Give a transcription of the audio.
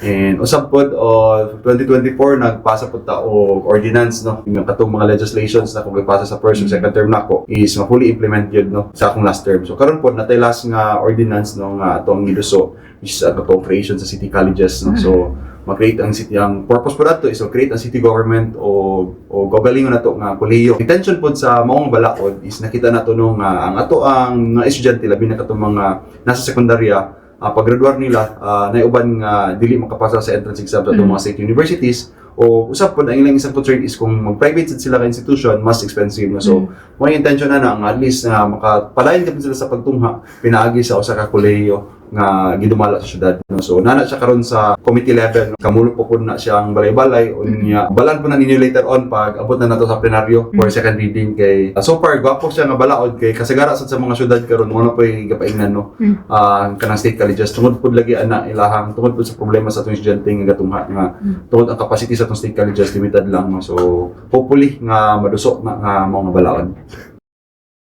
And usab pod o 2024 nagpasa pod ta og ordinance no, yung katong mga legislations na kung ipasa sa first ug second term nako is fully implemented no sa akong last term. So karon pod natay last nga ordinance no nga atong giduso, which is atong creation sa city colleges no. So mag-create ang city, ang purpose po nato is to create ang city government o gagalingon nato nga kolehiyo. Intention po sa maong balaod is nakita nato no nga ang ato ang mga estudyante labi na katong mga nasa sekundarya pag-graduar nila naiuban nga dili makapasa sa entrance exam sa atong mga state universities. O usap po ang ilang isang concern is kung mag-private sila ka institution, mas expensive na. So, may intention na ang at least na makapalayan ka sila sa pagtungha, pinaagi sa usa ka kolehiyo nga gidumala sa syudad. No? So, nana siya karon sa committee level, kamulo po na siyang balay-balay, o niya, balan po na ninyo later on pag abot na nato sa plenaryo for second reading kay so far, gwapo siya nga balaod kay kasagara sa mga syudad karon mo na po gapaingnan no, kanang state colleges. Tungod po lagi ana ilahang, tungod po sa problema sa atong estudyante nga gatungha nga, tungod ang capacity sa atong state colleges limited lang. No? So, hopefully nga madusok na nga mga balaod.